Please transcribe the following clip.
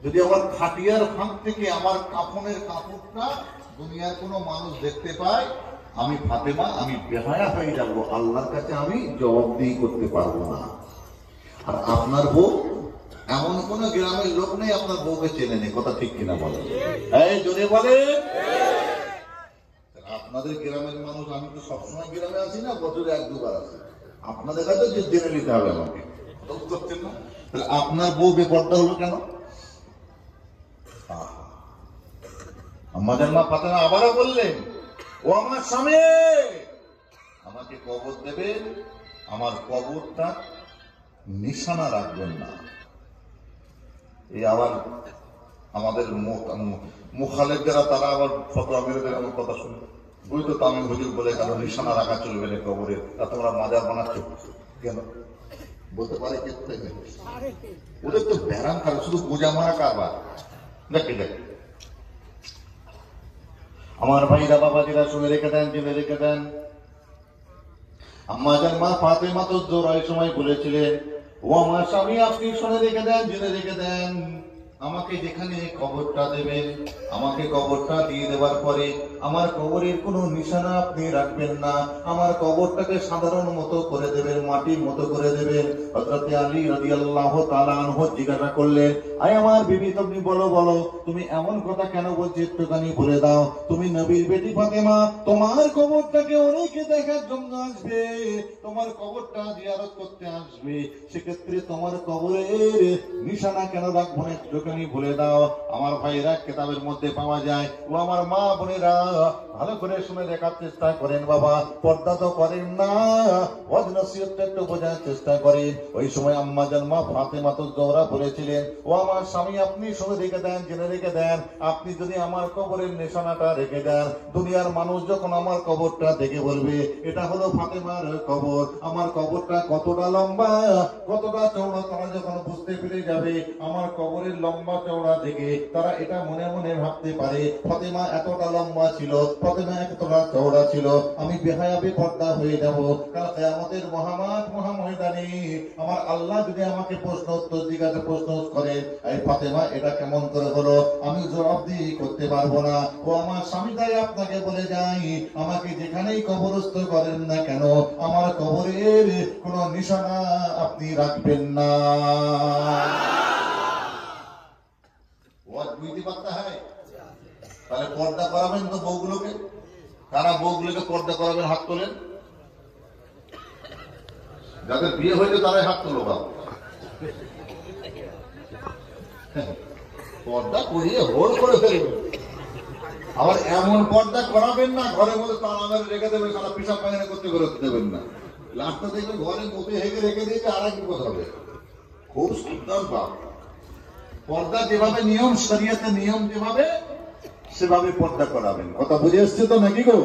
যদি আমার খাটিয়ার ফাঁক থেকে আমার কাফনের কাপড়টা দুনিয়ার কোনো মানুষ দেখতে পায়, আমি ফাতেমা আমি বেহায়া হয়ে যাব, আল্লাহর কাছে আমি জবাবদিহি করতে পারবো না। আর আপনার বউ, এমন কোন গ্রামের লোক নেই আপনার বউকে চেনে নেই, কথা ঠিক কিনা বলেন? এই জোরে বলে। আপনাদের গ্রামের মানুষ, আমি তো সবসময় গ্রামে আছি না, বছরে 1-2 বার আছি, আপনাদের কাছে যে জেনে নিতে হবে আমাকে, করছেন না? তাহলে আপনার বউ বেপর্দা হলো কেন? আমাদের মা ফাতেমা আবারও বললেন, ও আমার স্বামী, আমাকে কবর দেবেন, আমার কবরটা নিশানা রাখবেন না। এই আবার আমাদের মুখালের যারা, তারা আবার ফতোয়া মেরে দেয় আমার কথা শুনে, বুঝ তো তামিম হুজুর বলে কারো নিশানা রাখা চলবে না কবরে, তা তোমরা মাজার বানাচ্ছ কেন? বলতে পারে কে? ওদের তো ব্যারাম কারো, শুধু বোঝা মারা কারবার। দেখে দেখে আমার ভাইরা বাবাজিরা শুনে রেখে দেন, জেনে রেখে দেন, আম্মাজান মা ফাতেমা তো জোড়ায় সময় বলেছিলেন, ও আমার স্বামী আপনি শুনে রেখে দেন, জেনে রেখে দেন, আমাকে যেখানে কবরটা দেবেন, আমাকে কবরটা দিয়ে দেওয়ার পরে আমার কবরের কোনো নিশানা আপনি রাখবেন না, আমার কবরটাকে সাধারণ মতো করে দেবেন, মাটির মতো করে দেবেন। হযরত আলী রাদিয়াল্লাহু তাআলা আনহু জিজ্ঞাসা করলেন, আয় আমার বিবি, তুমি বলো বলো, তুমি এমন কথা কেন বলছো, একটুখানি বলে দাও। তুমি নবীর বেটি ফাতেমা, তোমার কবরটাকে অনেকে দেখার জন্য আসবে, তোমার কবরটা জিয়ারত করতে আসবে, সেক্ষেত্রে তোমার কবরের নিশানা কেন রাখবো না, একটুখানি বলে দাও। আমার ভাইরা কেতাবের মধ্যে পাওয়া যায়। ও আমার মা বোনেরা, ভালো করে শুনে দেখার চেষ্টা করেন বাবা, পর্দা তো করেন না, ওয়াজ নসিহতটা একটু বোঝার চেষ্টা করেন। ওই সময় আম্মাজান মা ফাতেমা তো জোহরা বলেছিলেন, ও আমার স্বামী আপনি শুনে রেখে দেন, জেনে রেখে দেন, আপনি যদি আমার কবরের নিশানাটা রেখে দেন, দুনিয়ার মানুষ যখন আমার কবরটা দেখে বলবে এটা হলো ফাতেমার কবর, আমার কবরটা কতটা লম্বা কতটা চওড়া তারা যখন বুঝতে পেরে যাবে, আমার কবরের লম্বা চওড়া দেখে তারা এটা মনে মনে ভাবতে পারে ফাতেমা এতটা লম্বা ছিল, ফাতেমা এতটা চওড়া ছিল, আমি বেহায়া বেপর্দা হয়ে যাব। কাল কিয়ামতের মহামাঠ মহাময়দানে আমার আল্লাহ যদি আমাকে প্রশ্ন উত্তর জিজ্ঞাসা প্রশ্ন করে, এই ফাতেমা এটা কেমন করে হলো, আমি জবাবদিহি করতে পারবো না। ও আমার স্বামী, তাই আপনাকে বলে যাই, আমাকে যেখানেই কবরস্থ করেন না কেন, আমার কবরের কোন নিশানা আপনি রাখবেন না। বুঝতে পারতে হয়? তাহলে পর্দা করাবেন তো বউগুলোকে, কারা বউগুলোকে পর্দা করাবেন, হাত তোলেন। যাদের বিয়ে হয়েছে তারাই হাত তোলো বাবা। পর্দা করিয়ে হোল করে ফেলবেন। আবার এমন পর্দা করাবেন না ঘরের মধ্যে তালা মেরে রেখে দেবেন, সারা পিসাব পায়খানা করতে বেরোতে দেবেন না, লাস্টটা দেখবেন ঘরে মুখে হেগে রেখে দিয়েছে, আর এক বিপদ হবে। খুব সুন্দর বাপ, পর্দা যেভাবে নিয়ম, শরীয়তে নিয়ম যেভাবে, সেভাবে পর্দা করাবেন। কথা বুঝে এসছে তো নাকি গো?